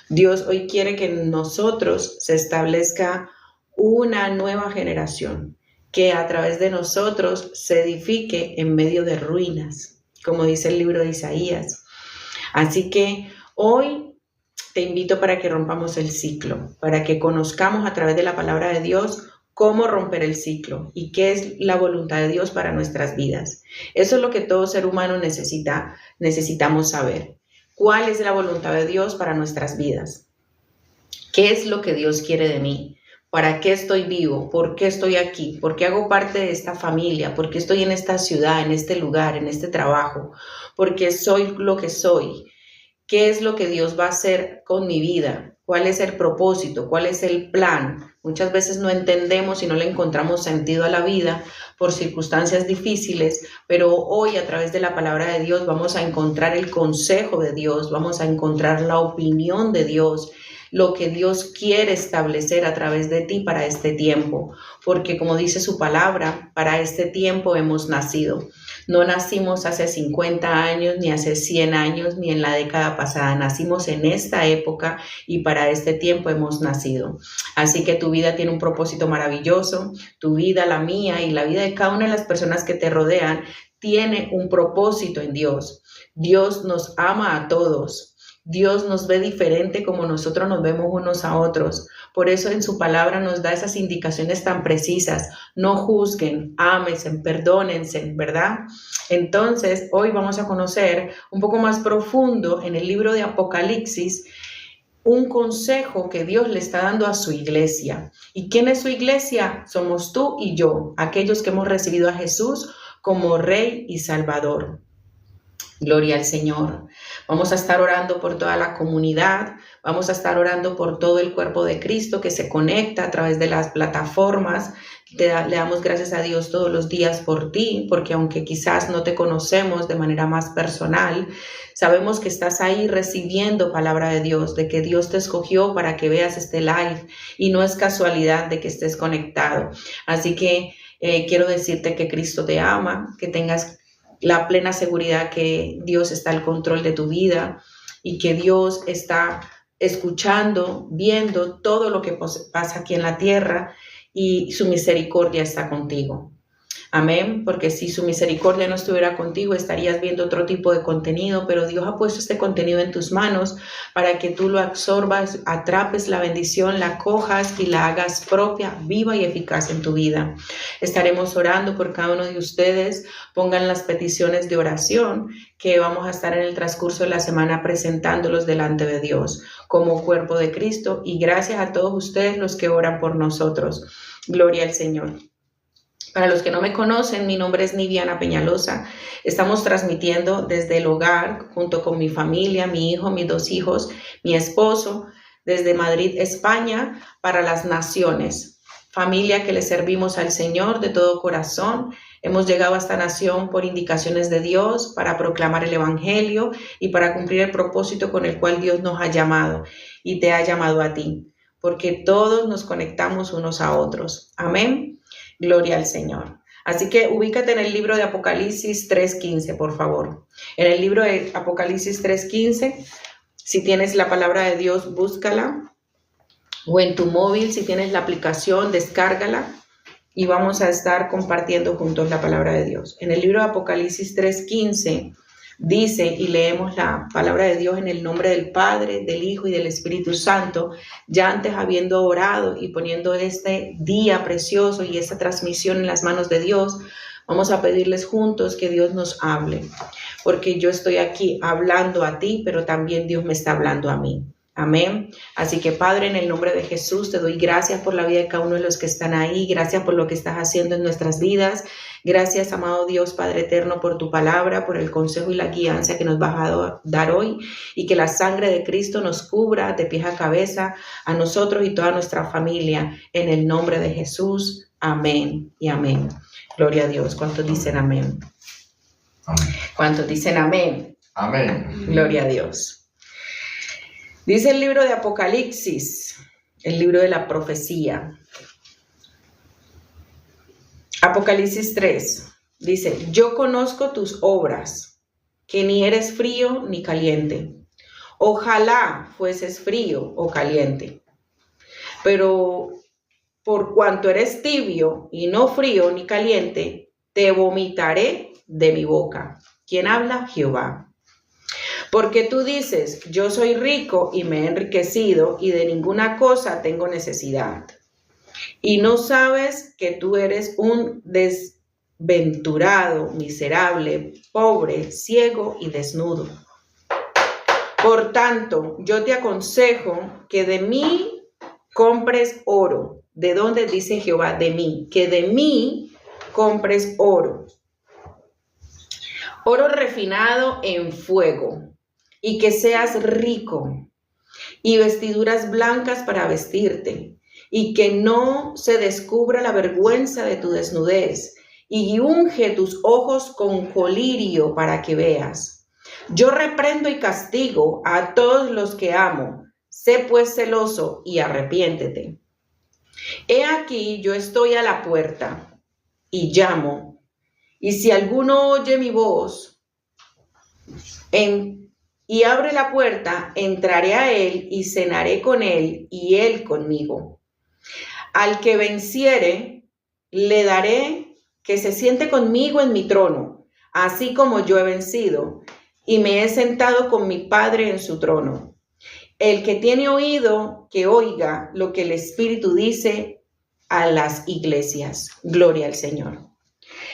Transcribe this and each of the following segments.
Dios hoy quiere que en nosotros se establezca una nueva generación, que a través de nosotros se edifique en medio de ruinas, como dice el libro de Isaías. Así que hoy te invito para que rompamos el ciclo, para que conozcamos a través de la palabra de Dios cómo romper el ciclo y qué es la voluntad de Dios para nuestras vidas. Eso es lo que todo ser humano necesitamos saber. ¿Cuál es la voluntad de Dios para nuestras vidas? ¿Qué es lo que Dios quiere de mí? ¿Para qué estoy vivo? ¿Por qué estoy aquí? ¿Por qué hago parte de esta familia? ¿Por qué estoy en esta ciudad, en este lugar, en este trabajo? ¿Por qué soy lo que soy? ¿Qué es lo que Dios va a hacer con mi vida? ¿Cuál es el propósito? ¿Cuál es el plan? Muchas veces no entendemos y no le encontramos sentido a la vida por circunstancias difíciles, pero hoy a través de la palabra de Dios vamos a encontrar el consejo de Dios, vamos a encontrar la opinión de Dios, lo que Dios quiere establecer a través de ti para este tiempo, porque como dice su palabra, para este tiempo hemos nacido. No nacimos hace 50 años, ni hace 100 años, ni en la década pasada. Nacimos en esta época y para este tiempo hemos nacido. Así que tu vida tiene un propósito maravilloso. Tu vida, la mía y la vida de cada una de las personas que te rodean tiene un propósito en Dios. Dios nos ama a todos. Dios nos ve diferente como nosotros nos vemos unos a otros. Por eso en su palabra nos da esas indicaciones tan precisas. No juzguen, ámense, perdónense, ¿verdad? Entonces, hoy vamos a conocer un poco más profundo en el libro de Apocalipsis un consejo que Dios le está dando a su iglesia. ¿Y quién es su iglesia? Somos tú y yo, aquellos que hemos recibido a Jesús como Rey y Salvador. Gloria al Señor. Vamos a estar orando por toda la comunidad, vamos a estar orando por todo el cuerpo de Cristo que se conecta a través de las plataformas. Le damos gracias a Dios todos los días por ti, porque aunque quizás no te conocemos de manera más personal, sabemos que estás ahí recibiendo palabra de Dios, de que Dios te escogió para que veas este live y no es casualidad de que estés conectado. Así que quiero decirte que Cristo te ama, que tengas la plena seguridad que Dios está al control de tu vida y que Dios está escuchando, viendo todo lo que pasa aquí en la tierra y su misericordia está contigo. Amén, porque si su misericordia no estuviera contigo, estarías viendo otro tipo de contenido, pero Dios ha puesto este contenido en tus manos para que tú lo absorbas, atrapes la bendición, la cojas y la hagas propia, viva y eficaz en tu vida. Estaremos orando por cada uno de ustedes. Pongan las peticiones de oración que vamos a estar en el transcurso de la semana presentándolos delante de Dios como cuerpo de Cristo, y gracias a todos ustedes los que oran por nosotros. Gloria al Señor. Para los que no me conocen, mi nombre es Niviana Peñalosa. Estamos transmitiendo desde el hogar junto con mi familia, mi hijo, mis 2 hijos, mi esposo, desde Madrid, España, para las naciones. Familia que le servimos al Señor de todo corazón. Hemos llegado a esta nación por indicaciones de Dios para proclamar el Evangelio y para cumplir el propósito con el cual Dios nos ha llamado y te ha llamado a ti, porque todos nos conectamos unos a otros. Amén. Gloria al Señor. Así que ubícate en el libro de Apocalipsis 3:15, por favor. En el libro de Apocalipsis 3:15, si tienes la palabra de Dios, búscala. O en tu móvil, si tienes la aplicación, descárgala. Y vamos a estar compartiendo juntos la palabra de Dios. En el libro de Apocalipsis 3:15 dice, y leemos la palabra de Dios en el nombre del Padre, del Hijo y del Espíritu Santo, ya antes habiendo orado y poniendo este día precioso y esta transmisión en las manos de Dios, vamos a pedirles juntos que Dios nos hable, porque yo estoy aquí hablando a ti, pero también Dios me está hablando a mí. Amén. Así que Padre, en el nombre de Jesús, te doy gracias por la vida de cada uno de los que están ahí. Gracias por lo que estás haciendo en nuestras vidas. Gracias, amado Dios, Padre eterno, por tu palabra, por el consejo y la guianza que nos vas a dar hoy, y que la sangre de Cristo nos cubra de pies a cabeza a nosotros y toda nuestra familia. En el nombre de Jesús. Amén y amén. Gloria a Dios. ¿Cuántos dicen amén? Amén. ¿Cuántos dicen amén? Amén. Gloria a Dios. Dice el libro de Apocalipsis, el libro de la profecía. Apocalipsis 3 dice, yo conozco tus obras, que ni eres frío ni caliente. Ojalá fueses frío o caliente. Pero por cuanto eres tibio y no frío ni caliente, te vomitaré de mi boca. ¿Quién habla? Jehová. Porque tú dices, yo soy rico y me he enriquecido y de ninguna cosa tengo necesidad. Y no sabes que tú eres un desventurado, miserable, pobre, ciego y desnudo. Por tanto, yo te aconsejo que de mí compres oro. ¿De dónde dice Jehová? De mí. Que de mí compres oro. Oro refinado en fuego. Y que seas rico. Y vestiduras blancas para vestirte. Y que no se descubra la vergüenza de tu desnudez. Y unge tus ojos con colirio para que veas. Yo reprendo y castigo a todos los que amo. Sé pues celoso y arrepiéntete. He aquí, yo estoy a la puerta y llamo. Y si alguno oye mi voz y abre la puerta, entraré a él y cenaré con él y él conmigo. Al que venciere, le daré que se siente conmigo en mi trono, así como yo he vencido y me he sentado con mi Padre en su trono. El que tiene oído, que oiga lo que el Espíritu dice a las iglesias. Gloria al Señor.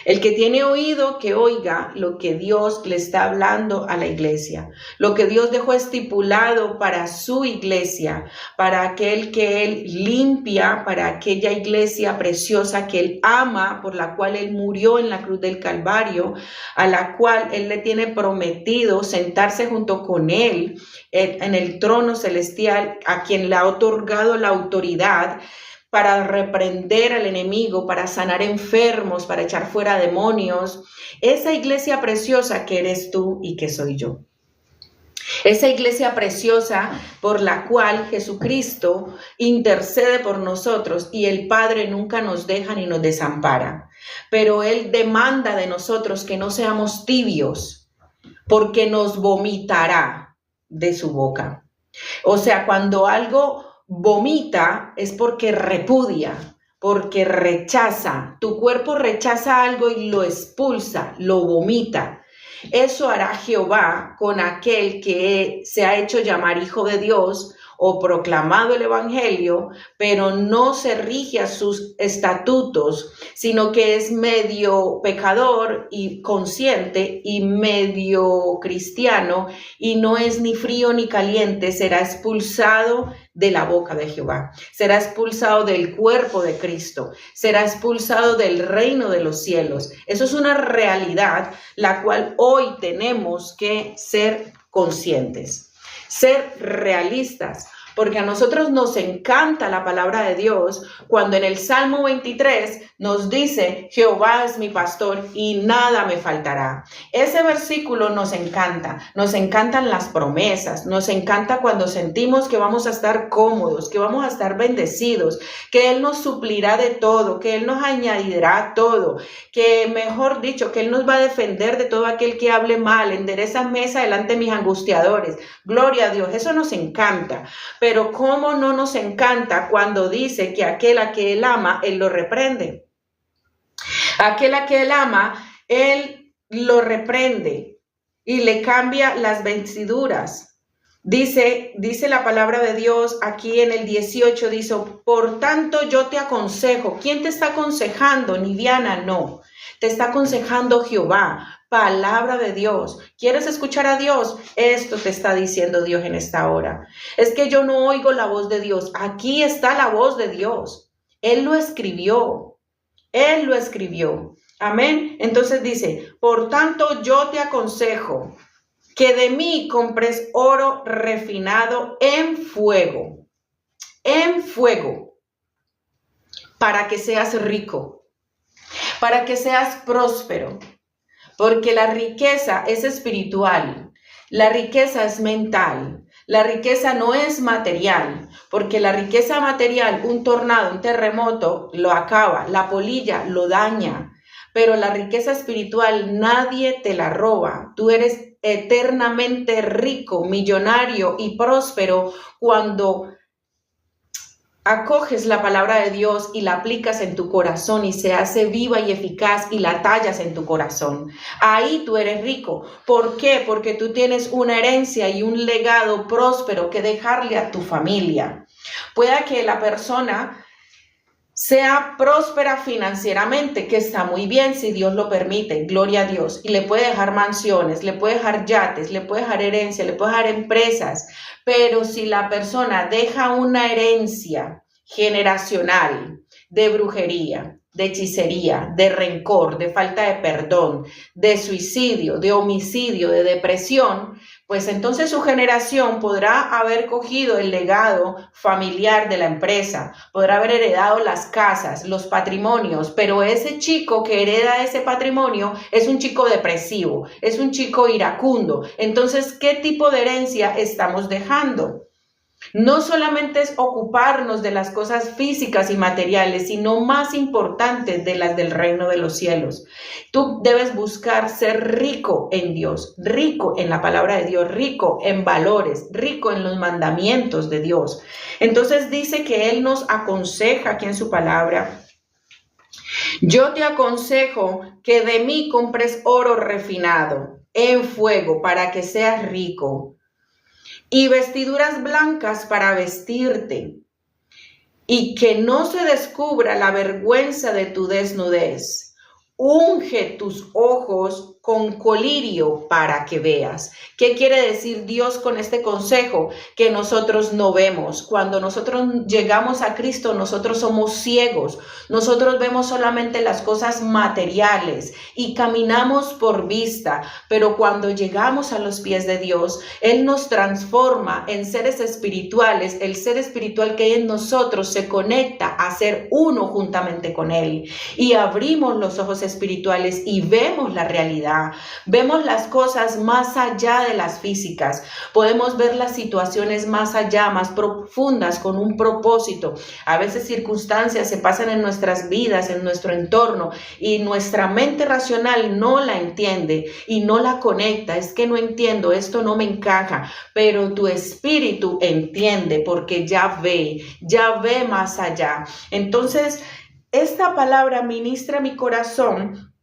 El que tiene oído, que oiga lo que Dios le está hablando a la iglesia, lo que Dios dejó estipulado para su iglesia, para aquel que Él limpia, para aquella iglesia preciosa que Él ama, por la cual Él murió en la cruz del Calvario, a la cual Él le tiene prometido sentarse junto con Él en el trono celestial, a quien le ha otorgado la autoridad para reprender al enemigo, para sanar enfermos, para echar fuera demonios. Esa iglesia preciosa que eres tú y que soy yo. Esa iglesia preciosa por la cual Jesucristo intercede por nosotros y el Padre nunca nos deja ni nos desampara. Pero Él demanda de nosotros que no seamos tibios, porque nos vomitará de su boca. O sea, cuando algo vomita es porque repudia, porque rechaza. Tu cuerpo rechaza algo y lo expulsa, lo vomita. Eso hará Jehová con aquel que se ha hecho llamar hijo de Dios o proclamado el evangelio, pero no se rige a sus estatutos, sino que es medio pecador y consciente y medio cristiano y no es ni frío ni caliente, será expulsado de la boca de Jehová, será expulsado del cuerpo de Cristo, será expulsado del reino de los cielos. Eso es una realidad la cual hoy tenemos que ser conscientes, ser realistas, porque a nosotros nos encanta la palabra de Dios cuando en el Salmo 23 nos dice, Jehová es mi pastor y nada me faltará. Ese versículo nos encantan las promesas, nos encanta cuando sentimos que vamos a estar cómodos, que vamos a estar bendecidos, que Él nos suplirá de todo, que Él nos añadirá todo, que mejor dicho, que Él nos va a defender de todo aquel que hable mal, endereza mesa delante de mis angustiadores. Gloria a Dios, eso nos encanta. Pero ¿cómo no nos encanta cuando dice que aquel a que Él ama, Él lo reprende? Aquel a que Él ama, Él lo reprende y le cambia las vestiduras. Dice la palabra de Dios aquí en el 18, dice, por tanto yo te aconsejo. ¿Quién te está aconsejando? Niviana, no. Te está aconsejando Jehová. Palabra de Dios. ¿Quieres escuchar a Dios? Esto te está diciendo Dios en esta hora. Es que yo no oigo la voz de Dios. Aquí está la voz de Dios. Él lo escribió. Él lo escribió. Amén. Entonces dice, por tanto yo te aconsejo que de mí compres oro refinado en fuego, para que seas rico, para que seas próspero. Porque la riqueza es espiritual, la riqueza es mental, la riqueza no es material, porque la riqueza material, un tornado, un terremoto, lo acaba, la polilla lo daña, pero la riqueza espiritual nadie te la roba, tú eres eternamente rico, millonario y próspero cuando acoges la palabra de Dios y la aplicas en tu corazón y se hace viva y eficaz y la tallas en tu corazón. Ahí tú eres rico. ¿Por qué? Porque tú tienes una herencia y un legado próspero que dejarle a tu familia. Pueda que la persona sea próspera financieramente, que está muy bien si Dios lo permite, gloria a Dios, y le puede dejar mansiones, le puede dejar yates, le puede dejar herencia, le puede dejar empresas, pero si la persona deja una herencia generacional de brujería, de hechicería, de rencor, de falta de perdón, de suicidio, de homicidio, de depresión, pues entonces su generación podrá haber cogido el legado familiar de la empresa, podrá haber heredado las casas, los patrimonios, pero ese chico que hereda ese patrimonio es un chico depresivo, es un chico iracundo. Entonces, ¿qué tipo de herencia estamos dejando? No solamente es ocuparnos de las cosas físicas y materiales, sino más importante de las del reino de los cielos. Tú debes buscar ser rico en Dios, rico en la palabra de Dios, rico en valores, rico en los mandamientos de Dios. Entonces dice que Él nos aconseja aquí en su palabra: yo te aconsejo que de mí compres oro refinado en fuego para que seas rico, y vestiduras blancas para vestirte, y que no se descubra la vergüenza de tu desnudez. Unge tus ojos con colirio para que veas. ¿Qué quiere decir Dios con este consejo? Que nosotros no vemos. Cuando nosotros llegamos a Cristo, nosotros somos ciegos. Nosotros vemos solamente las cosas materiales y caminamos por vista. Pero cuando llegamos a los pies de Dios, Él nos transforma en seres espirituales. El ser espiritual que hay en nosotros se conecta a ser uno juntamente con Él. Y abrimos los ojos espirituales y vemos la realidad. Vemos las cosas más allá de las físicas. Podemos ver las situaciones más allá, más profundas, con un propósito. A veces circunstancias se pasan en nuestras vidas, en nuestro entorno, y nuestra mente racional no la entiende y no la conecta. Es que no entiendo, esto no me encaja, pero tu espíritu entiende porque ya ve más allá. Entonces, esta palabra ministra mi corazón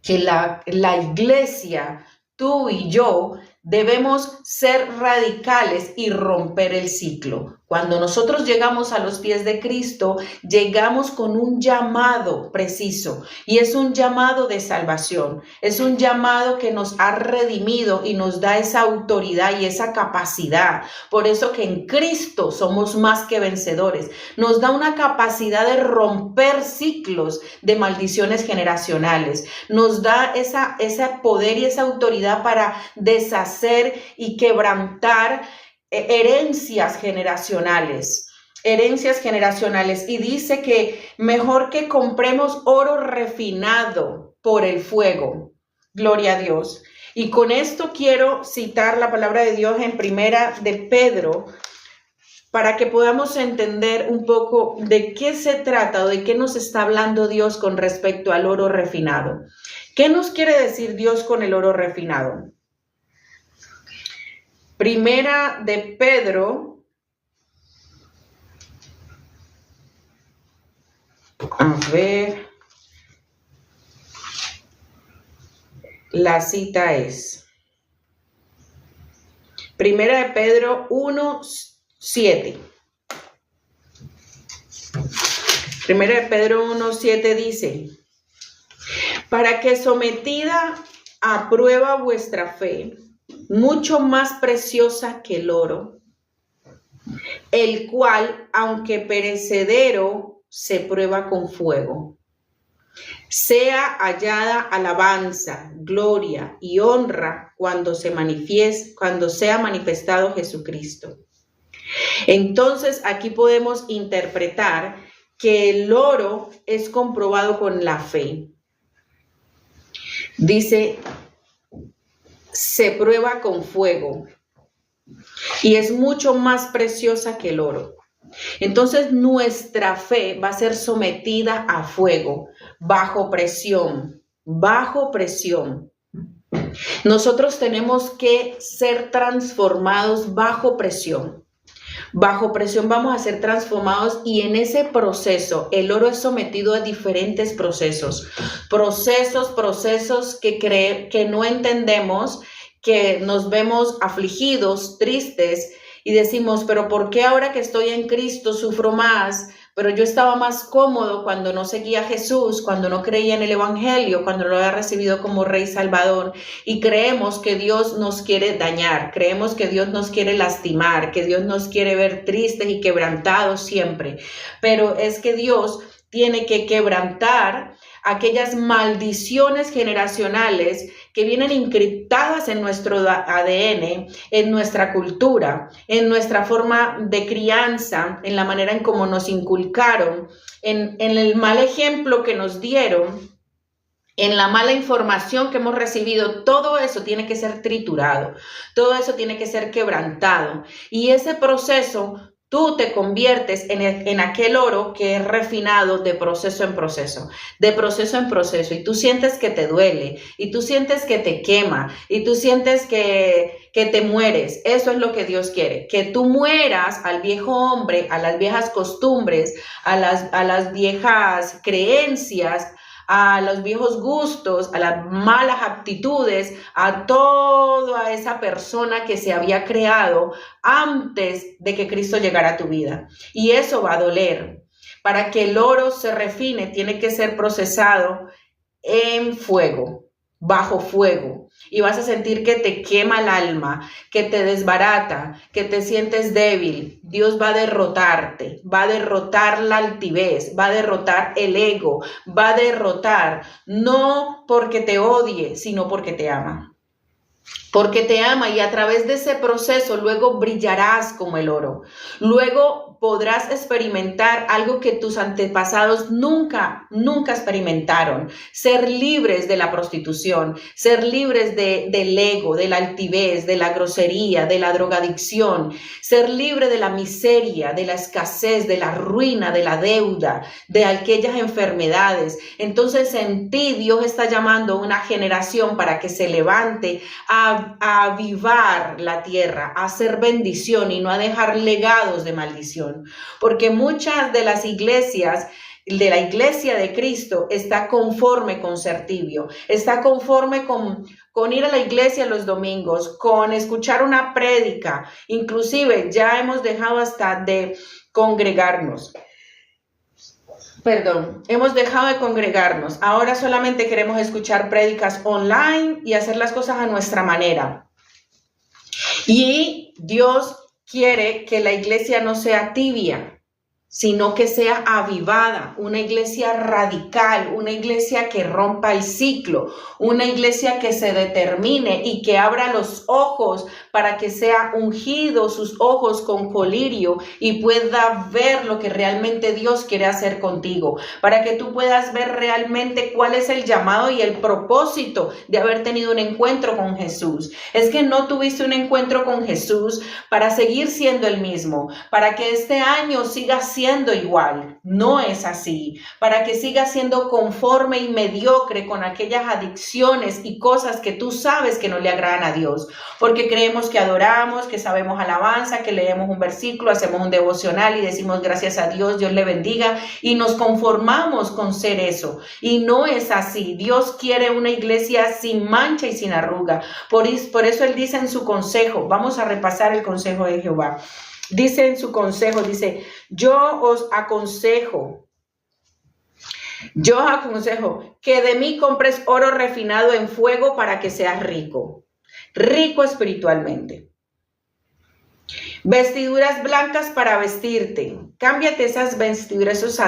que la iglesia, tú y yo, debemos ser radicales y romper el ciclo. Cuando nosotros llegamos a los pies de Cristo, llegamos con un llamado preciso, y es un llamado de salvación, es un llamado que nos ha redimido y nos da esa autoridad y esa capacidad. Por eso que en Cristo somos más que vencedores. Nos da una capacidad de romper ciclos de maldiciones generacionales. Nos da ese poder y esa autoridad para deshacer y quebrantar herencias generacionales. Y dice que mejor que compremos oro refinado por el fuego. Gloria a Dios. Y con esto quiero citar la palabra de Dios en Primera de Pedro, para que podamos entender un poco de qué se trata o de qué nos está hablando Dios con respecto al oro refinado. ¿Qué nos quiere decir Dios con el oro refinado? Primera de Pedro, a ver, la cita es Primera de Pedro 1:7. Primera de Pedro 1:7 dice: para que sometida a prueba vuestra fe, mucho más preciosa que el oro, el cual, aunque perecedero, se prueba con fuego, sea hallada alabanza, gloria y honra cuando sea manifestado Jesucristo. Entonces, aquí podemos interpretar que el oro es comprobado con la fe. Dice, se prueba con fuego y es mucho más preciosa que el oro. Entonces nuestra fe va a ser sometida a fuego, bajo presión. Nosotros tenemos que ser transformados bajo presión. Bajo presión vamos a ser transformados y en ese proceso el oro es sometido a diferentes procesos que no entendemos, que nos vemos afligidos, tristes y decimos, pero ¿por qué ahora que estoy en Cristo sufro más? Pero yo estaba más cómodo cuando no seguía a Jesús, cuando no creía en el Evangelio, cuando no lo había recibido como Rey Salvador. Y creemos que Dios nos quiere dañar, creemos que Dios nos quiere lastimar, que Dios nos quiere ver tristes y quebrantados siempre. Pero es que Dios tiene que quebrantar aquellas maldiciones generacionales que vienen encriptadas en nuestro ADN, en nuestra cultura, en nuestra forma de crianza, en la manera en cómo nos inculcaron, en el mal ejemplo que nos dieron, en la mala información que hemos recibido. Todo eso tiene que ser triturado, todo eso tiene que ser quebrantado. Y ese proceso, tú te conviertes en aquel oro que es refinado de proceso en proceso, y tú sientes que te duele, y tú sientes que te quema, y tú sientes que te mueres. Eso es lo que Dios quiere, que tú mueras al viejo hombre, a las viejas costumbres, a las viejas creencias, a los viejos gustos, a las malas actitudes, a toda esa persona que se había creado antes de que Cristo llegara a tu vida. Y eso va a doler. Para que el oro se refine, tiene que ser procesado en fuego, bajo fuego. Y vas a sentir que te quema el alma, que te desbarata, que te sientes débil. Dios va a derrotarte, va a derrotar la altivez, va a derrotar el ego, va a derrotar, no porque te odie, sino porque te ama. Porque te ama, y a través de ese proceso luego brillarás como el oro. Luego podrás experimentar algo que tus antepasados nunca experimentaron. Ser libres de la prostitución, ser libres del ego, de la altivez, de la grosería, de la drogadicción, ser libre de la miseria, de la escasez, de la ruina, de la deuda, de aquellas enfermedades. Entonces en ti Dios está llamando a una generación para que se levante a avivar la tierra, a hacer bendición y no a dejar legados de maldición. Porque muchas de las iglesias, de la iglesia de Cristo, está conforme con ser tibio, está conforme con ir a la iglesia los domingos, con escuchar una prédica. Inclusive ya hemos dejado hasta de congregarnos. Hemos dejado de congregarnos. Ahora solamente queremos escuchar prédicas online y hacer las cosas a nuestra manera. Y Dios quiere que la iglesia no sea tibia, sino que sea avivada, una iglesia radical, una iglesia que rompa el ciclo, una iglesia que se determine y que abra los ojos para que sea ungido sus ojos con colirio y pueda ver lo que realmente Dios quiere hacer contigo, para que tú puedas ver realmente cuál es el llamado y el propósito de haber tenido un encuentro con Jesús. Es que no tuviste un encuentro con Jesús para seguir siendo el mismo, para que este año sigas siendo igual. No es así. Para que sigas siendo conforme y mediocre con aquellas adicciones y cosas que tú sabes que no le agradan a Dios. Porque creemos que adoramos, que sabemos alabanza, que leemos un versículo, hacemos un devocional y decimos gracias a Dios, Dios le bendiga, y nos conformamos con ser eso. Y no es así. Dios quiere una iglesia sin mancha y sin arruga. Por eso Él dice en su consejo, vamos a repasar el consejo de Jehová. Dice en su consejo, dice, yo os aconsejo que de mí compres oro refinado en fuego para que seas rico espiritualmente. Vestiduras blancas para vestirte. Cámbiate esas vestiduras, esos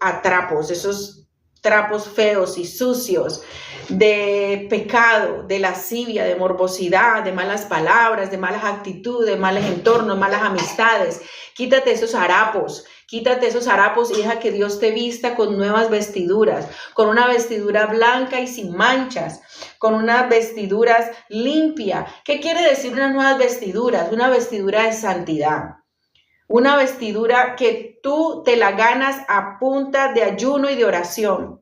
atrapos, esos trapos feos y sucios de pecado, de lascivia, de morbosidad, de malas palabras, de malas actitudes, de malos entornos, malas amistades. Quítate esos harapos y deja que Dios te vista con nuevas vestiduras, con una vestidura blanca y sin manchas, con unas vestiduras limpias. ¿Qué quiere decir unas nuevas vestiduras? Una vestidura de santidad. Una vestidura que tú te la ganas a punta de ayuno y de oración.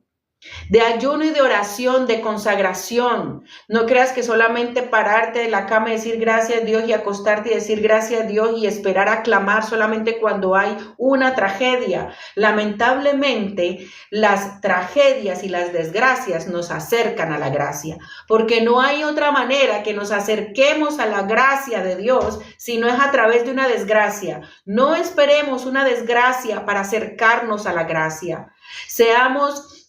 de ayuno y de oración, de consagración. No creas que solamente pararte de la cama y decir gracias a Dios y acostarte y decir gracias a Dios y esperar a clamar solamente cuando hay una tragedia. Lamentablemente, las tragedias y las desgracias nos acercan a la gracia, porque no hay otra manera que nos acerquemos a la gracia de Dios si no es a través de una desgracia. No esperemos una desgracia para acercarnos a la gracia. Seamos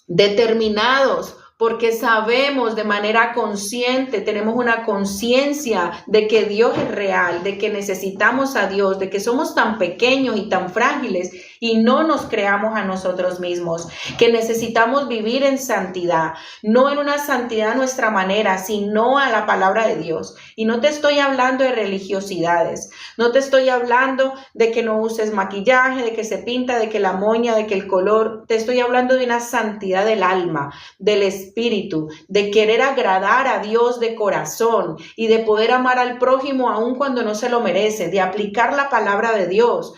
determinados, porque sabemos de manera consciente, tenemos una conciencia de que Dios es real, de que necesitamos a Dios, de que somos tan pequeños y tan frágiles y no nos creamos a nosotros mismos, que necesitamos vivir en santidad, no en una santidad a nuestra manera, sino a la palabra de Dios. Y no te estoy hablando de religiosidades, no te estoy hablando de que no uses maquillaje, de que se pinta, de que la moña, de que el color, te estoy hablando de una santidad del alma, del espíritu, de querer agradar a Dios de corazón y de poder amar al prójimo aun cuando no se lo merece, de aplicar la palabra de Dios.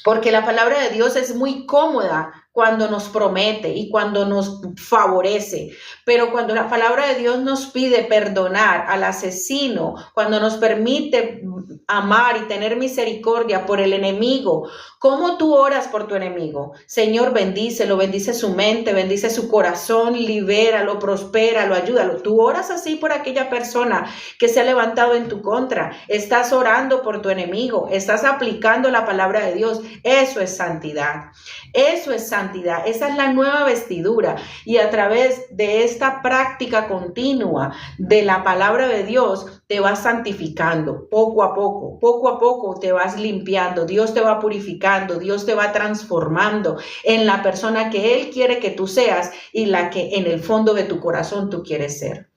Porque la palabra de Dios es muy cómoda cuando nos promete y cuando nos favorece. Pero cuando la palabra de Dios nos pide perdonar al asesino, cuando nos permite amar y tener misericordia por el enemigo, ¿cómo tú oras por tu enemigo? Señor, bendícelo, bendice su mente, bendice su corazón, libéralo, prospéralo, ayúdalo. Tú oras así por aquella persona que se ha levantado en tu contra. Estás orando por tu enemigo, estás aplicando la palabra de Dios. Eso es santidad. Eso es santidad. Esa es la nueva vestidura. Y a través de esta práctica continua de la palabra de Dios, te vas santificando poco a poco te vas limpiando, Dios te va purificando, Dios te va transformando en la persona que Él quiere que tú seas y la que en el fondo de tu corazón tú quieres ser.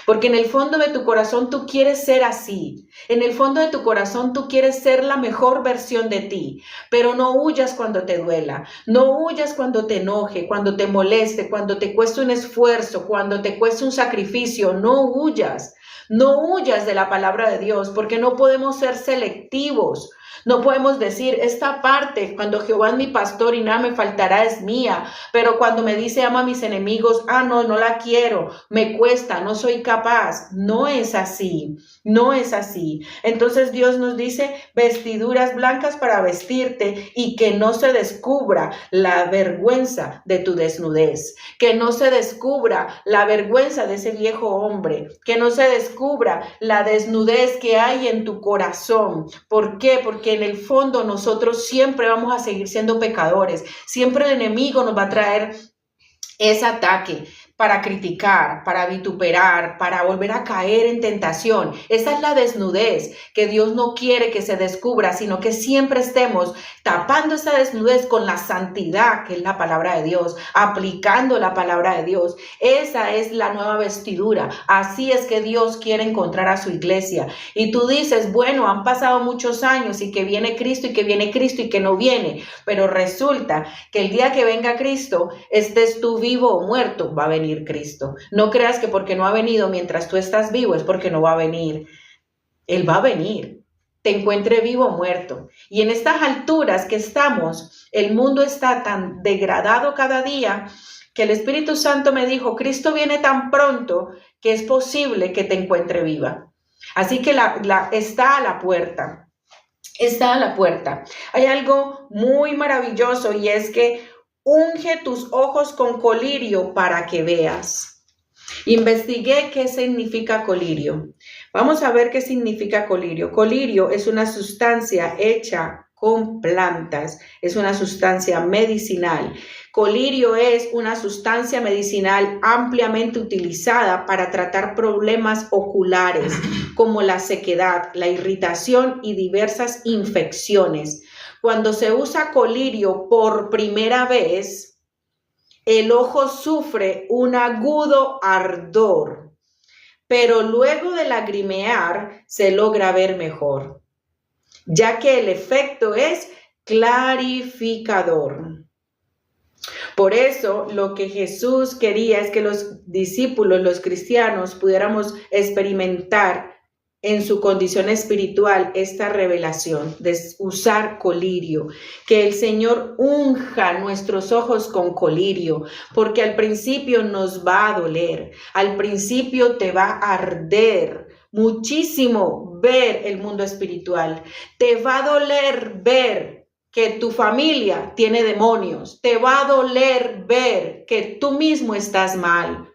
Porque en el fondo de tu corazón tú quieres ser así. En el fondo de tu corazón tú quieres ser la mejor versión de ti. Pero no huyas cuando te duela. No huyas cuando te enoje, cuando te moleste, cuando te cueste un esfuerzo, cuando te cueste un sacrificio. No huyas. No huyas de la palabra de Dios, porque no podemos ser selectivos. No podemos decir, esta parte, cuando Jehová es mi pastor y nada me faltará, es mía. Pero cuando me dice, ama a mis enemigos, no la quiero, me cuesta, no soy capaz. No es así, no es así. Entonces Dios nos dice, vestiduras blancas para vestirte y que no se descubra la vergüenza de tu desnudez. Que no se descubra la vergüenza de ese viejo hombre. Que no se descubra la desnudez que hay en tu corazón. ¿Por qué? Porque en el fondo nosotros siempre vamos a seguir siendo pecadores. Siempre el enemigo nos va a traer ese ataque para criticar, para vituperar, para volver a caer en tentación. Esa es la desnudez que Dios no quiere que se descubra, sino que siempre estemos tapando esa desnudez con la santidad, que es la palabra de Dios, aplicando la palabra de Dios. Esa es la nueva vestidura. Así es que Dios quiere encontrar a su iglesia. Y tú dices, bueno, han pasado muchos años y que viene Cristo y que viene Cristo y que no viene. Pero resulta que el día que venga Cristo, estés tú vivo o muerto, va a venir Cristo. No creas que porque no ha venido mientras tú estás vivo es porque no va a venir. Él va a venir, te encuentre vivo o muerto. Y en estas alturas que estamos, el mundo está tan degradado cada día que el Espíritu Santo me dijo, Cristo viene tan pronto que es posible que te encuentre viva. Así que está a la puerta. Está a la puerta. Hay algo muy maravilloso y es que unge tus ojos con colirio para que veas. Investigué qué significa colirio. Vamos a ver qué significa colirio. Colirio es una sustancia hecha con plantas, es una sustancia medicinal. Colirio es una sustancia medicinal ampliamente utilizada para tratar problemas oculares como la sequedad, la irritación y diversas infecciones. Cuando se usa colirio por primera vez, el ojo sufre un agudo ardor, pero luego de lagrimear se logra ver mejor, ya que el efecto es clarificador. Por eso, lo que Jesús quería es que los discípulos, los cristianos, pudiéramos experimentar en su condición espiritual esta revelación de usar colirio, que el Señor unja nuestros ojos con colirio, porque al principio nos va a doler, al principio te va a arder muchísimo ver el mundo espiritual, te va a doler ver que tu familia tiene demonios, te va a doler ver que tú mismo estás mal,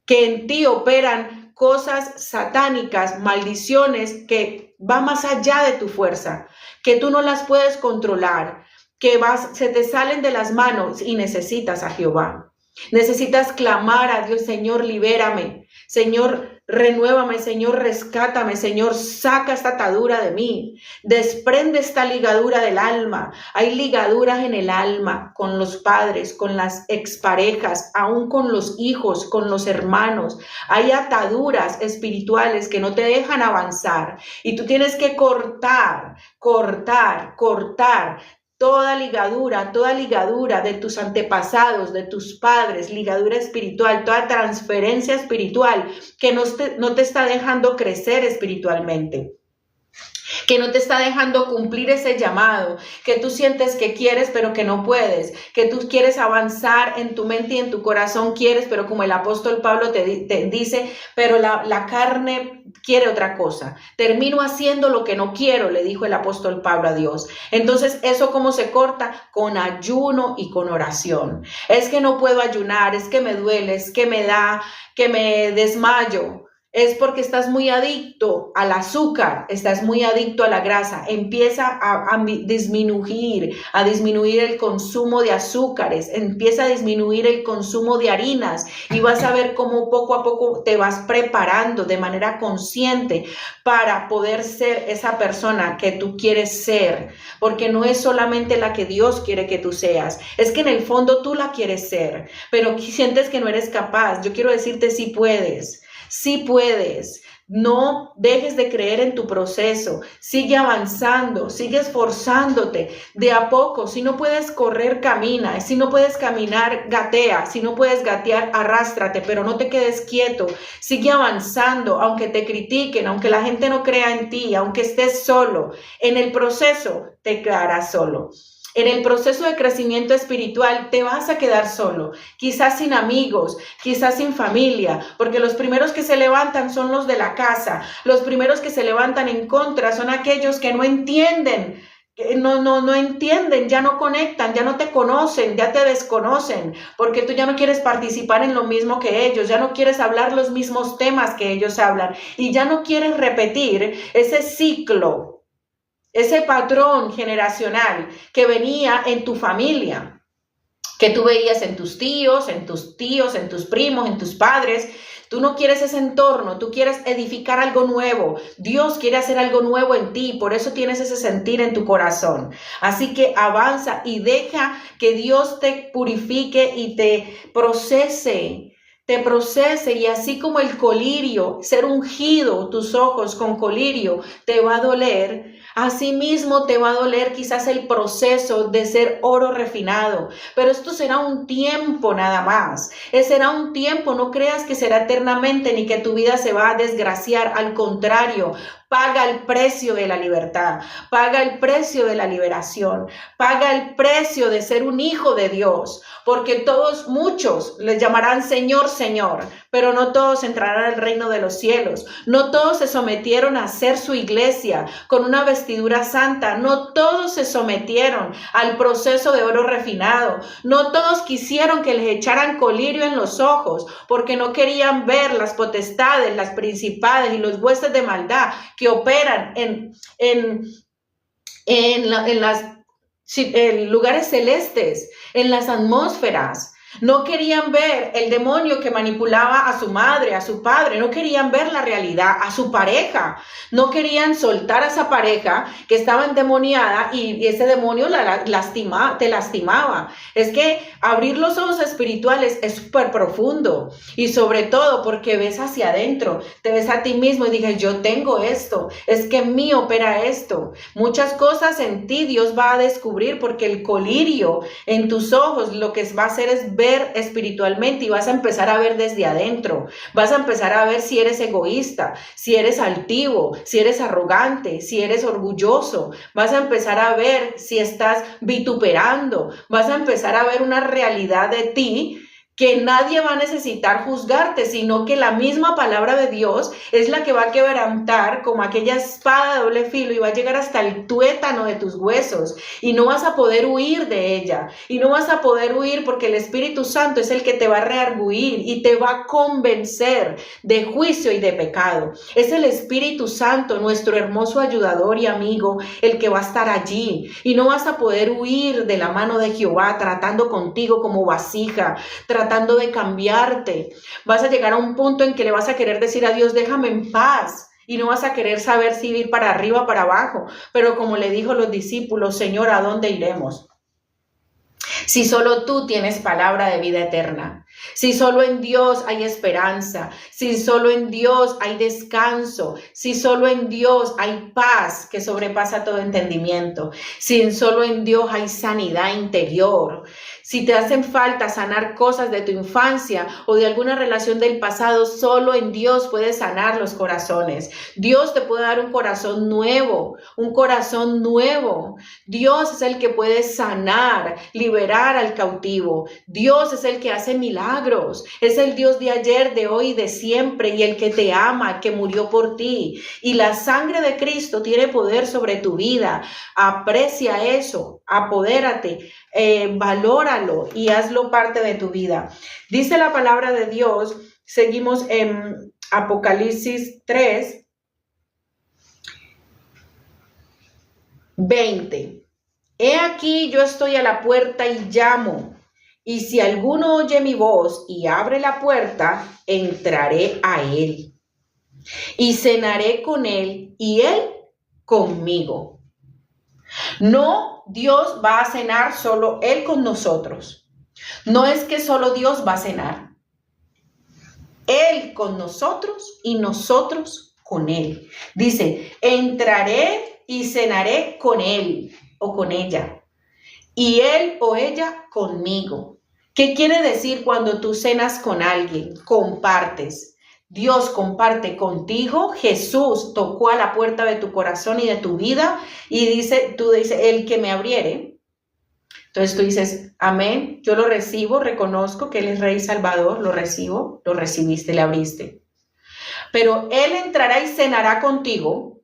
que en ti operan cosas satánicas, maldiciones que van más allá de tu fuerza, que tú no las puedes controlar, que se te salen de las manos y necesitas a Jehová. Necesitas clamar a Dios, Señor, libérame, Señor, renuévame, Señor, rescátame, Señor, saca esta atadura de mí, desprende esta ligadura del alma. Hay ligaduras en el alma con los padres, con las exparejas, aún con los hijos, con los hermanos. Hay ataduras espirituales que no te dejan avanzar y tú tienes que cortar toda ligadura de tus antepasados, de tus padres, ligadura espiritual, toda transferencia espiritual que no te está dejando crecer espiritualmente, que no te está dejando cumplir ese llamado, que tú sientes que quieres pero que no puedes, que tú quieres avanzar en tu mente y en tu corazón quieres, pero como el apóstol Pablo te dice, pero la carne quiere otra cosa. Termino haciendo lo que no quiero, le dijo el apóstol Pablo a Dios. Entonces, ¿eso cómo se corta? Con ayuno y con oración. Es que no puedo ayunar, es que me duele, es que me da, que me desmayo. Es porque estás muy adicto al azúcar, estás muy adicto a la grasa. Empieza a disminuir el consumo de azúcares, empieza a disminuir el consumo de harinas y vas a ver cómo poco a poco te vas preparando de manera consciente para poder ser esa persona que tú quieres ser, porque no es solamente la que Dios quiere que tú seas, es que en el fondo tú la quieres ser, pero sientes que no eres capaz. Yo quiero decirte, sí puedes. Sí puedes, no dejes de creer en tu proceso, sigue avanzando, sigue esforzándote de a poco. Si no puedes correr, camina, si no puedes caminar, gatea, si no puedes gatear, arrástrate, pero no te quedes quieto, sigue avanzando, aunque te critiquen, aunque la gente no crea en ti, aunque estés solo, en el proceso te quedarás solo. En el proceso de crecimiento espiritual te vas a quedar solo, quizás sin amigos, quizás sin familia, porque los primeros que se levantan son los de la casa, los primeros que se levantan en contra son aquellos que no entienden, no entienden, ya no conectan, ya no te conocen, ya te desconocen, porque tú ya no quieres participar en lo mismo que ellos, ya no quieres hablar los mismos temas que ellos hablan y ya no quieres repetir ese ciclo, ese patrón generacional que venía en tu familia, que tú veías en tus tíos, en tus primos, en tus padres. Tú no quieres ese entorno, tú quieres edificar algo nuevo. Dios quiere hacer algo nuevo en ti, por eso tienes ese sentir en tu corazón. Así que avanza y deja que Dios te purifique y te procese, y así como el colirio, ser ungido tus ojos con colirio te va a doler, asimismo te va a doler quizás el proceso de ser oro refinado, pero esto será un tiempo nada más, será un tiempo, no creas que será eternamente ni que tu vida se va a desgraciar, al contrario. Paga el precio de la libertad, paga el precio de la liberación, paga el precio de ser un hijo de Dios, porque muchos les llamarán Señor, Señor, pero no todos entrarán al reino de los cielos, no todos se sometieron a hacer su iglesia con una vestidura santa, no todos se sometieron al proceso de oro refinado, no todos quisieron que les echaran colirio en los ojos, porque no querían ver las potestades, las principadas y los huestes de maldad que operan en lugares celestes, en las atmósferas. No querían ver el demonio que manipulaba a su madre, a su padre, no querían ver la realidad, a su pareja, no querían soltar a esa pareja que estaba endemoniada y ese demonio te lastimaba. Es que abrir los ojos espirituales es súper profundo y sobre todo porque ves hacia adentro, te ves a ti mismo y dices, yo tengo esto, es que en mí opera esto. Muchas cosas en ti Dios va a descubrir porque el colirio en tus ojos lo que va a hacer es ver espiritualmente y vas a empezar a ver desde adentro. Vas a empezar a ver si eres egoísta, si eres altivo, si eres arrogante, si eres orgulloso. Vas a empezar a ver si estás vituperando. Vas a empezar a ver una realidad de ti que nadie va a necesitar juzgarte, sino que la misma palabra de Dios es la que va a quebrantar como aquella espada de doble filo y va a llegar hasta el tuétano de tus huesos y no vas a poder huir de ella y no vas a poder huir porque el Espíritu Santo es el que te va a reargüir y te va a convencer de juicio y de pecado. Es el Espíritu Santo, nuestro hermoso ayudador y amigo, el que va a estar allí y no vas a poder huir de la mano de Jehová tratando contigo como vasija, tratando de cambiarte. Vas a llegar a un punto en que le vas a querer decir a Dios, déjame en paz. Y no vas a querer saber si ir para arriba o para abajo. Pero como le dijo los discípulos, Señor, ¿a dónde iremos? Si solo tú tienes palabra de vida eterna, si solo en Dios hay esperanza, si solo en Dios hay descanso, si solo en Dios hay paz que sobrepasa todo entendimiento, si solo en Dios hay sanidad interior, si te hacen falta sanar cosas de tu infancia o de alguna relación del pasado, solo en Dios puedes sanar los corazones. Dios te puede dar un corazón nuevo, un corazón nuevo. Dios es el que puede sanar, liberar al cautivo. Dios es el que hace milagros. Es el Dios de ayer, de hoy y de siempre y el que te ama, que murió por ti. Y la sangre de Cristo tiene poder sobre tu vida. Aprecia eso, apodérate, valóralo y hazlo parte de tu vida. Dice la palabra de Dios, seguimos en Apocalipsis 3, 20. He aquí yo estoy a la puerta y llamo, y si alguno oye mi voz y abre la puerta, entraré a él, y cenaré con él, y él conmigo. No, Dios va a cenar solo él con nosotros. No es que solo Dios va a cenar. Él con nosotros y nosotros con él. Dice, entraré y cenaré con él o con ella, y él o ella conmigo. ¿Qué quiere decir cuando tú cenas con alguien? Compartes. Dios comparte contigo. Jesús tocó a la puerta de tu corazón y de tu vida y tú dices, el que me abriere. Entonces tú dices, amén, yo lo recibo, reconozco que Él es Rey y Salvador, lo recibo, lo recibiste, le abriste. Pero Él entrará y cenará contigo,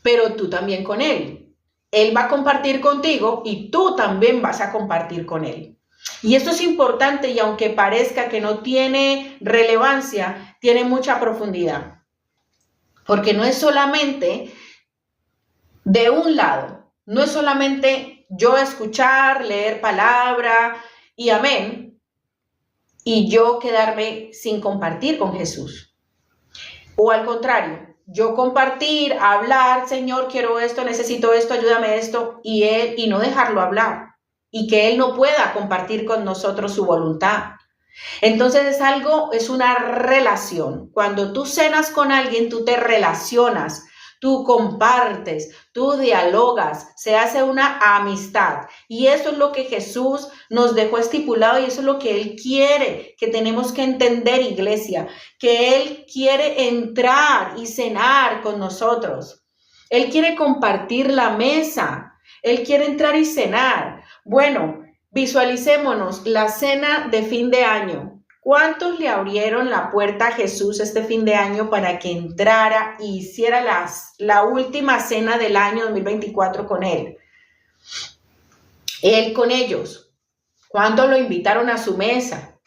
pero tú también con Él. Él va a compartir contigo y tú también vas a compartir con Él. Y esto es importante y aunque parezca que no tiene relevancia, tiene mucha profundidad. Porque no es solamente de un lado, no es solamente yo escuchar, leer palabra y amén, y yo quedarme sin compartir con Jesús. O al contrario, yo compartir, hablar, Señor, quiero esto, necesito esto, ayúdame esto, y no dejarlo hablar. Y que Él no pueda compartir con nosotros su voluntad. Entonces es una relación. Cuando tú cenas con alguien, tú te relacionas, tú compartes, tú dialogas, se hace una amistad. Y eso es lo que Jesús nos dejó estipulado y eso es lo que Él quiere, que tenemos que entender, iglesia, que Él quiere entrar y cenar con nosotros. Él quiere compartir la mesa, Él quiere entrar y cenar. Bueno, visualicémonos la cena de fin de año. ¿Cuántos le abrieron la puerta a Jesús este fin de año para que entrara y hiciera la última cena del año 2024 con Él? Él con ellos. ¿Cuántos lo invitaron a su mesa?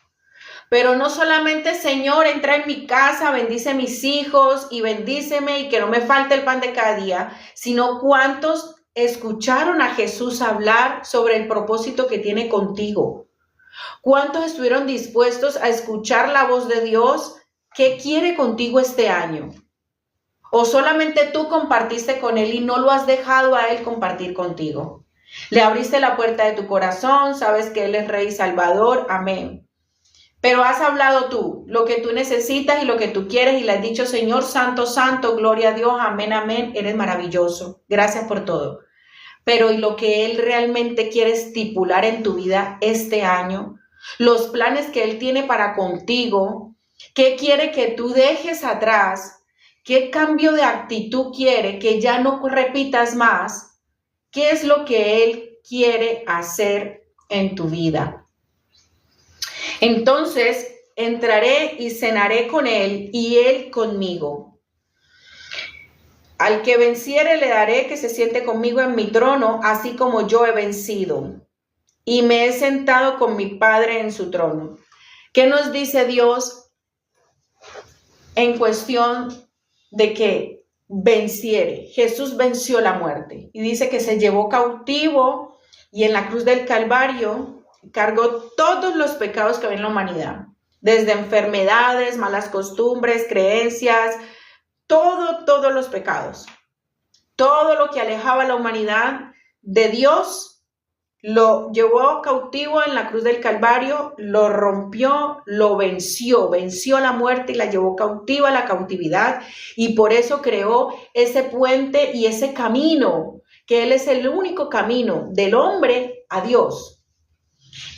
Pero no solamente, Señor, entra en mi casa, bendice a mis hijos y bendíceme y que no me falte el pan de cada día, sino cuántos escucharon a Jesús hablar sobre el propósito que tiene contigo. ¿Cuántos estuvieron dispuestos a escuchar la voz de Dios? ¿Qué quiere contigo este año? ¿O solamente tú compartiste con Él y no lo has dejado a Él compartir contigo? Le abriste la puerta de tu corazón, sabes que Él es Rey y Salvador, amén. Pero has hablado tú, lo que tú necesitas y lo que tú quieres y le has dicho, Señor, santo, santo, gloria a Dios, amén, amén, eres maravilloso, gracias por todo. Pero y lo que Él realmente quiere estipular en tu vida este año, los planes que Él tiene para contigo, qué quiere que tú dejes atrás, qué cambio de actitud quiere, que ya no repitas más, qué es lo que Él quiere hacer en tu vida. Entonces entraré y cenaré con Él y Él conmigo. Al que venciere le daré que se siente conmigo en mi trono, así como yo he vencido y me he sentado con mi Padre en su trono. ¿Qué nos dice Dios en cuestión de que venciere? Jesús venció la muerte y dice que se llevó cautivo y en la cruz del Calvario cargó todos los pecados que había en la humanidad, desde enfermedades, malas costumbres, creencias, todos los pecados, todo lo que alejaba a la humanidad de Dios. Lo llevó cautivo en la cruz del Calvario, lo rompió, lo venció la muerte y la llevó cautiva a la cautividad, y por eso creó ese puente y ese camino, que Él es el único camino del hombre a Dios.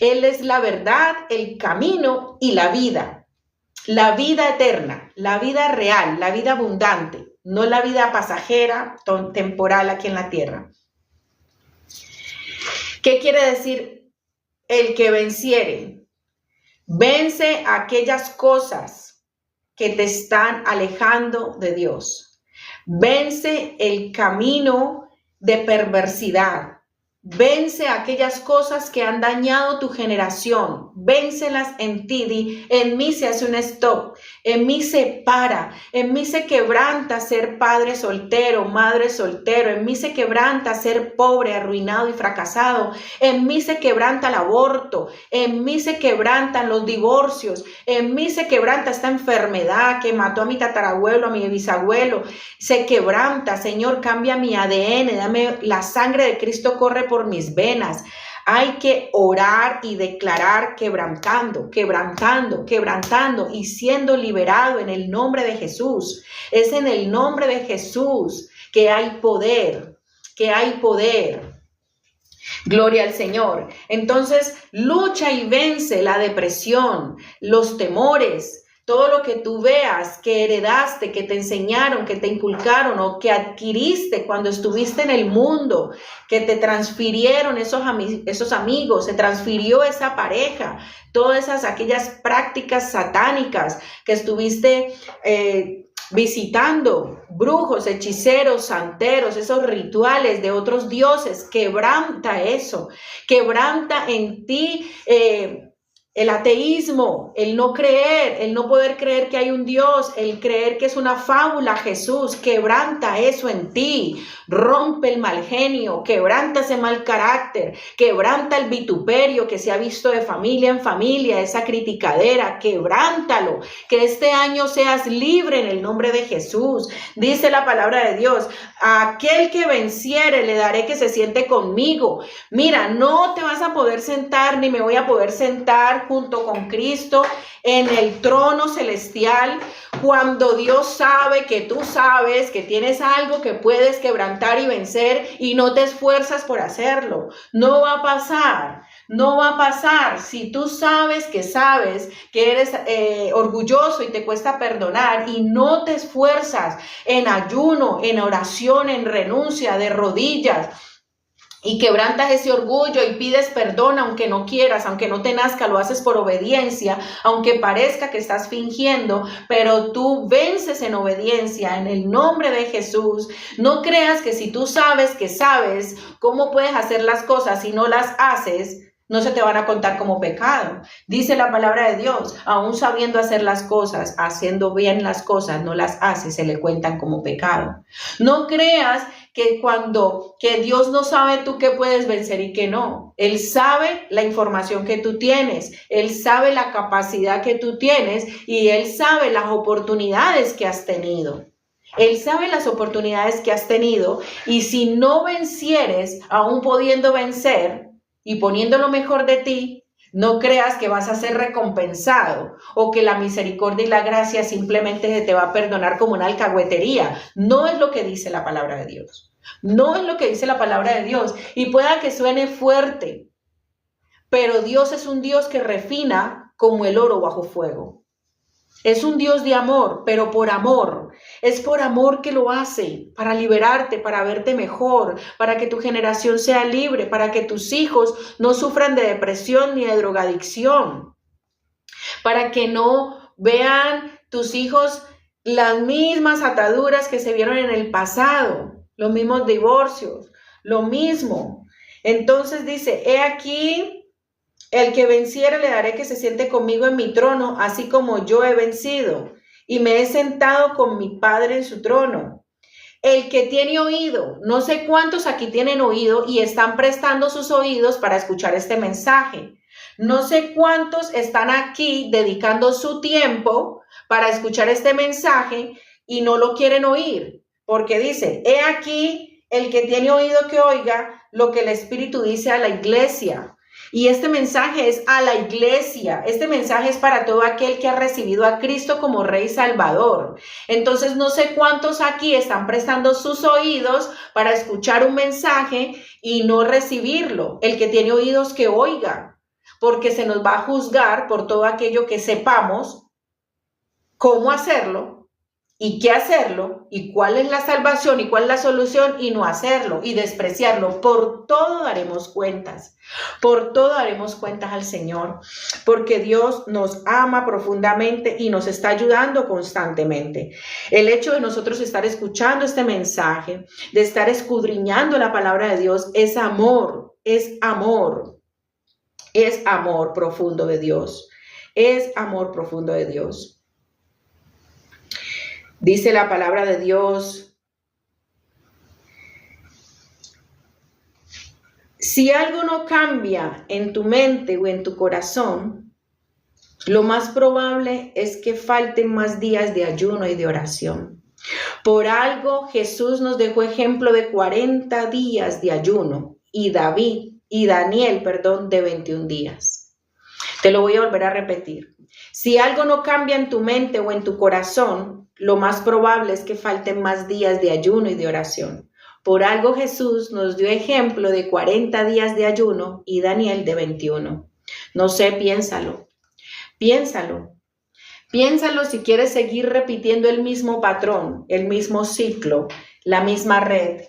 Él es la verdad, el camino y la vida eterna, la vida real, la vida abundante, no la vida pasajera, temporal aquí en la tierra. ¿Qué quiere decir el que venciere? Vence aquellas cosas que te están alejando de Dios. Vence el camino de perversidad. Vence aquellas cosas que han dañado tu generación. Véncelas en ti. Di, en mí se hace un stop. En mí se para. En mí se quebranta ser padre soltero, madre soltero. En mí se quebranta ser pobre, arruinado y fracasado. En mí se quebranta el aborto. En mí se quebrantan los divorcios. En mí se quebranta esta enfermedad que mató a mi tatarabuelo, a mi bisabuelo. Se quebranta, Señor, cambia mi ADN. Dame la sangre de Cristo, corre por mis venas. Hay que orar y declarar quebrantando y siendo liberado en el nombre de Jesús. Es en el nombre de Jesús que hay poder, Gloria al Señor. Entonces, lucha y vence la depresión, los temores, todo lo que tú veas, que heredaste, que te enseñaron, que te inculcaron o que adquiriste cuando estuviste en el mundo, que te transfirieron esos amigos, se transfirió esa pareja, todas aquellas prácticas satánicas que estuviste visitando, brujos, hechiceros, santeros, esos rituales de otros dioses, quebranta eso, quebranta en ti el ateísmo, el no creer, el no poder creer que hay un Dios, el creer que es una fábula. Jesús, quebranta eso en ti, rompe el mal genio, quebranta ese mal carácter, quebranta el vituperio que se ha visto de familia en familia, esa criticadera, quebrántalo, que este año seas libre en el nombre de Jesús. Dice la palabra de Dios, a aquel que venciere le daré que se siente conmigo. Mira, no te vas a poder sentar ni me voy a poder sentar junto con Cristo en el trono celestial cuando Dios sabe que tú sabes que tienes algo que puedes quebrantar y vencer y no te esfuerzas por hacerlo. No va a pasar. No va a pasar. Si tú sabes que eres orgulloso y te cuesta perdonar y no te esfuerzas en ayuno, en oración, en renuncia, de rodillas, y quebrantas ese orgullo y pides perdón aunque no quieras, aunque no te nazca, lo haces por obediencia, aunque parezca que estás fingiendo, pero tú vences en obediencia en el nombre de Jesús. No creas que si tú sabes que sabes cómo puedes hacer las cosas y no las haces, no se te van a contar como pecado. Dice la palabra de Dios, aún sabiendo hacer las cosas, haciendo bien las cosas, no las hace, se le cuentan como pecado. No creas que Dios no sabe tú qué puedes vencer y qué no. Él sabe la información que tú tienes, Él sabe la capacidad que tú tienes y Él sabe las oportunidades que has tenido. Él sabe las oportunidades que has tenido y si no vencieres, aún pudiendo vencer y poniendo lo mejor de ti, no creas que vas a ser recompensado o que la misericordia y la gracia simplemente se te va a perdonar como una alcahuetería. No es lo que dice la palabra de Dios. No es lo que dice la palabra de Dios. Y pueda que suene fuerte, pero Dios es un Dios que refina como el oro bajo fuego. Es un Dios de amor, pero por amor. Es por amor que lo hace, para liberarte, para verte mejor, para que tu generación sea libre, para que tus hijos no sufran de depresión ni de drogadicción, para que no vean tus hijos las mismas ataduras que se vieron en el pasado, los mismos divorcios, lo mismo. Entonces dice, he aquí, el que venciere le daré que se siente conmigo en mi trono, así como yo he vencido y me he sentado con mi Padre en su trono. El que tiene oído, no sé cuántos aquí tienen oído y están prestando sus oídos para escuchar este mensaje. No sé cuántos están aquí dedicando su tiempo para escuchar este mensaje y no lo quieren oír, porque dice, he aquí, el que tiene oído que oiga lo que el Espíritu dice a la iglesia. Y este mensaje es a la iglesia, este mensaje es para todo aquel que ha recibido a Cristo como Rey Salvador. Entonces no sé cuántos aquí están prestando sus oídos para escuchar un mensaje y no recibirlo. El que tiene oídos que oiga, porque se nos va a juzgar por todo aquello que sepamos, cómo hacerlo y qué hacerlo y cuál es la salvación y cuál es la solución y no hacerlo y despreciarlo. Por todo daremos cuentas. Por todo daremos cuentas al Señor, porque Dios nos ama profundamente y nos está ayudando constantemente. El hecho de nosotros estar escuchando este mensaje, de estar escudriñando la palabra de Dios, es amor, es amor, es amor profundo de Dios, es amor profundo de Dios. Dice la palabra de Dios, si algo no cambia en tu mente o en tu corazón, lo más probable es que falten más días de ayuno y de oración. Por algo Jesús nos dejó ejemplo de 40 días de ayuno y Daniel, de 21 días. Te lo voy a volver a repetir. Si algo no cambia en tu mente o en tu corazón, lo más probable es que falten más días de ayuno y de oración. Por algo Jesús nos dio ejemplo de 40 días de ayuno y Daniel de 21. No sé, piénsalo. Piénsalo si quieres seguir repitiendo el mismo patrón, el mismo ciclo, la misma red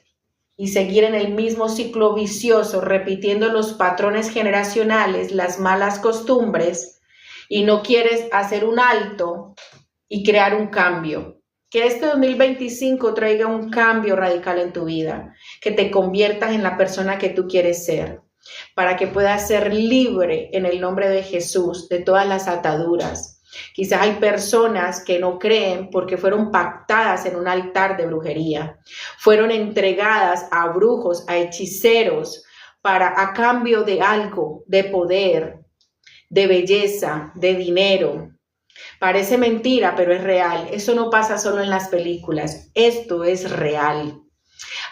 y seguir en el mismo ciclo vicioso, repitiendo los patrones generacionales, las malas costumbres y no quieres hacer un alto y crear un cambio. Que este 2025 traiga un cambio radical en tu vida, que te conviertas en la persona que tú quieres ser, para que puedas ser libre en el nombre de Jesús de todas las ataduras. Quizás hay personas que no creen porque fueron pactadas en un altar de brujería, fueron entregadas a brujos, a hechiceros, a cambio de algo, de poder, de belleza, de dinero. Parece mentira, pero es real. Eso no pasa solo en las películas. Esto es real.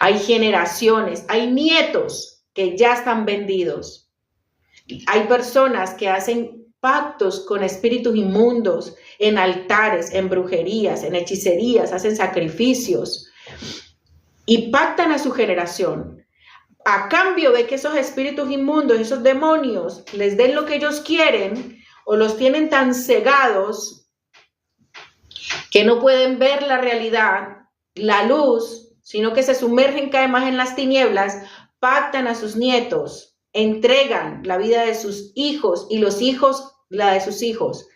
Hay generaciones, hay nietos que ya están vendidos. Hay personas que hacen pactos con espíritus inmundos en altares, en brujerías, en hechicerías, hacen sacrificios y pactan a su generación a cambio de que esos espíritus inmundos, esos demonios, les den lo que ellos quieren o los tienen tan cegados que no pueden ver la realidad, la luz, sino que se sumergen cada vez más en las tinieblas, pactan a sus nietos, entregan la vida de sus hijos y los hijos la de sus hijos.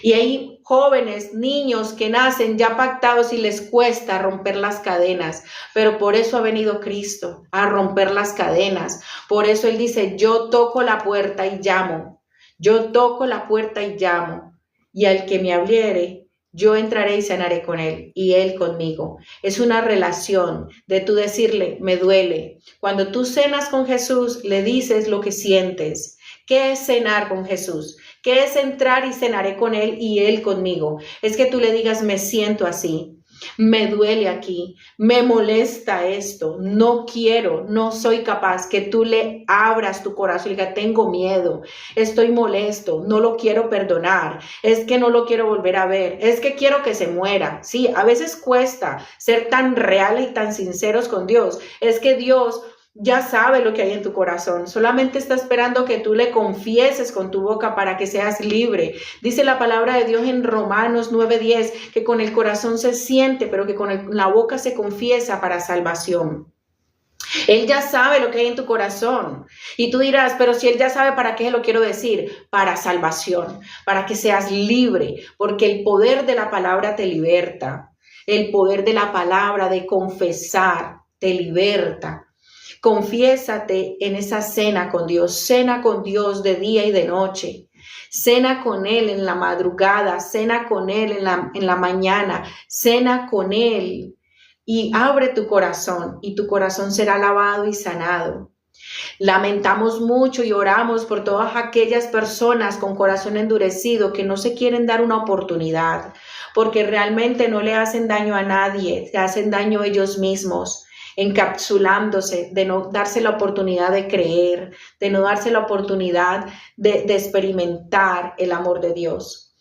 Y hay jóvenes, niños que nacen ya pactados y les cuesta romper las cadenas, pero por eso ha venido Cristo, a romper las cadenas. Por eso Él dice, yo toco la puerta y llamo, yo toco la puerta y llamo, y al que me abriere, yo entraré y cenaré con él y él conmigo. Es una relación de tú decirle, me duele. Cuando tú cenas con Jesús, le dices lo que sientes. ¿Qué es cenar con Jesús? ¿Qué es entrar y cenaré con él y él conmigo? Es que tú le digas, me siento así, me duele aquí, me molesta esto, no quiero, no soy capaz. Que tú le abras tu corazón y diga, tengo miedo, estoy molesto, no lo quiero perdonar, es que no lo quiero volver a ver, es que quiero que se muera. Sí, a veces cuesta ser tan reales y tan sinceros con Dios. Es que Dios ya sabe lo que hay en tu corazón, solamente está esperando que tú le confieses con tu boca para que seas libre. Dice la palabra de Dios en Romanos 9:10 que con el corazón se siente, pero que con la boca se confiesa para salvación. Él ya sabe lo que hay en tu corazón. Y tú dirás, pero si Él ya sabe, ¿para qué lo quiero decir? Para salvación, para que seas libre, porque el poder de la palabra te liberta. El poder de la palabra de confesar te liberta. Confiésate en esa cena con Dios de día y de noche. Cena con Él en la madrugada, cena con Él en la mañana, cena con Él. Y abre tu corazón y tu corazón será lavado y sanado. Lamentamos mucho y oramos por todas aquellas personas con corazón endurecido que no se quieren dar una oportunidad, porque realmente no le hacen daño a nadie, se hacen daño a ellos mismos, encapsulándose, de no darse la oportunidad de creer, de no darse la oportunidad de experimentar el amor de Dios.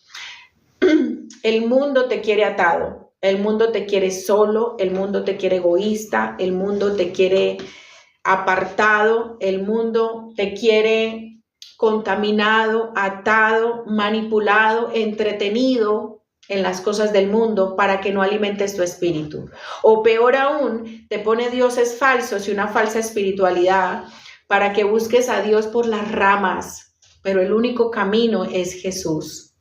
El mundo te quiere atado. El mundo te quiere solo, el mundo te quiere egoísta, el mundo te quiere apartado, el mundo te quiere contaminado, atado, manipulado, entretenido en las cosas del mundo para que no alimentes tu espíritu. O peor aún, te pone dioses falsos y una falsa espiritualidad para que busques a Dios por las ramas, pero el único camino es Jesús.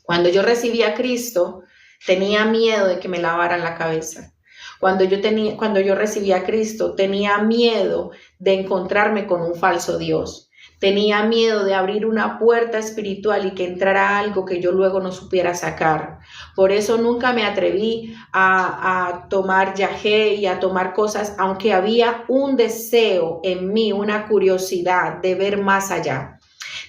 Cuando yo recibí a Cristo, tenía miedo de que me lavaran la cabeza. Cuando yo recibí a Cristo, tenía miedo de encontrarme con un falso Dios. Tenía miedo de abrir una puerta espiritual y que entrara algo que yo luego no supiera sacar. Por eso nunca me atreví a tomar yagé y a tomar cosas, aunque había un deseo en mí, una curiosidad de ver más allá.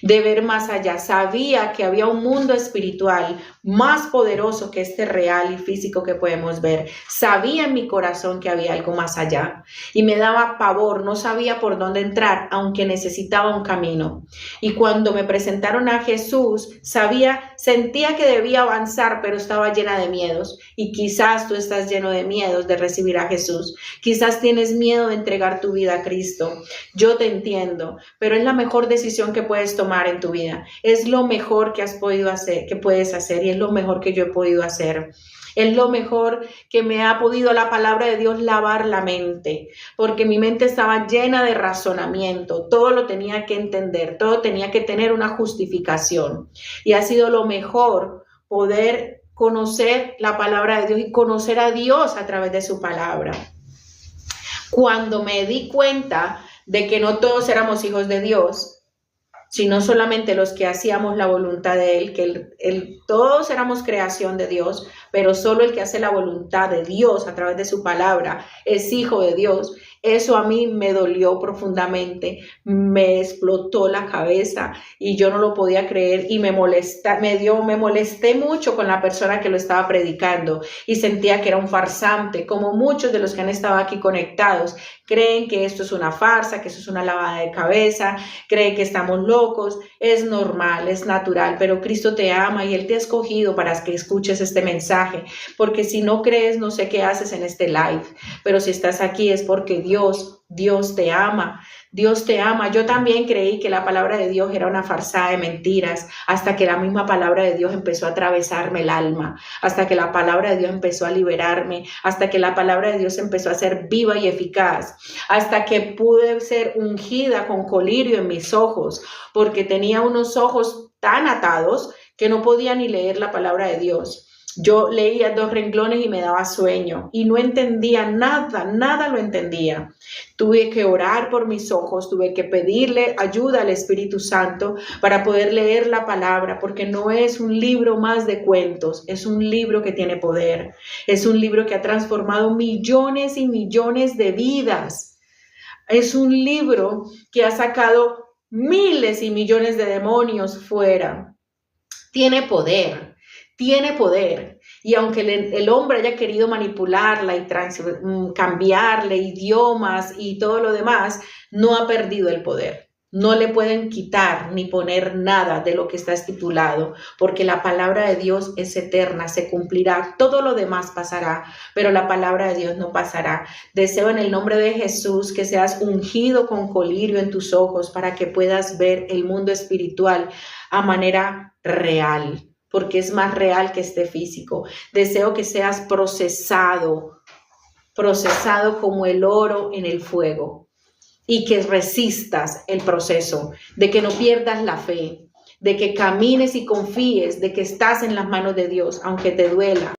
De ver más allá. Sabía que había un mundo espiritual más poderoso que este real y físico que podemos ver. Sabía en mi corazón que había algo más allá y me daba pavor, no sabía por dónde entrar, aunque necesitaba un camino. Y cuando me presentaron a Jesús, sentía que debía avanzar, pero estaba llena de miedos. Y quizás tú estás lleno de miedos de recibir a Jesús. Quizás tienes miedo de entregar tu vida a Cristo. Yo te entiendo, pero es la mejor decisión que puedes tomar en tu vida. Es lo mejor que has podido hacer, que puedes hacer, y es lo mejor que yo he podido hacer. Es lo mejor que me ha podido la palabra de Dios lavar la mente, porque mi mente estaba llena de razonamiento, todo lo tenía que entender, todo tenía que tener una justificación, y ha sido lo mejor poder conocer la palabra de Dios y conocer a Dios a través de su palabra. Cuando me di cuenta de que no todos éramos hijos de Dios, sino solamente los que hacíamos la voluntad de Él, que todos éramos creación de Dios, pero solo el que hace la voluntad de Dios a través de su palabra es hijo de Dios. Eso a mí me dolió profundamente, me explotó la cabeza y yo no lo podía creer y me molesté mucho con la persona que lo estaba predicando y sentía que era un farsante, como muchos de los que han estado aquí conectados creen que esto es una farsa, que esto es una lavada de cabeza, creen que estamos locos. Es normal, es natural, pero Cristo te ama y Él te ha escogido para que escuches este mensaje, porque si no crees, no sé qué haces en este live, pero si estás aquí es porque Dios te ama. Dios te ama. Yo también creí que la palabra de Dios era una farsada de mentiras, hasta que la misma palabra de Dios empezó a atravesarme el alma, hasta que la palabra de Dios empezó a liberarme, hasta que la palabra de Dios empezó a ser viva y eficaz, hasta que pude ser ungida con colirio en mis ojos, porque tenía unos ojos tan atados que no podía ni leer la palabra de Dios. Yo leía 2 renglones y me daba sueño y no entendía nada lo entendía. Tuve que orar por mis ojos, tuve que pedirle ayuda al Espíritu Santo para poder leer la palabra, porque no es un libro más de cuentos, es un libro que tiene poder, es un libro que ha transformado millones y millones de vidas, es un libro que ha sacado miles y millones de demonios fuera. Tiene poder. Y aunque el hombre haya querido manipularla y cambiarle idiomas y todo lo demás, no ha perdido el poder. No le pueden quitar ni poner nada de lo que está estipulado, porque la palabra de Dios es eterna, se cumplirá. Todo lo demás pasará, pero la palabra de Dios no pasará. Deseo en el nombre de Jesús que seas ungido con colirio en tus ojos para que puedas ver el mundo espiritual a manera real, porque es más real que este físico. Deseo que seas procesado como el oro en el fuego, y que resistas el proceso, de que no pierdas la fe, de que camines y confíes de que estás en las manos de Dios, aunque te duela.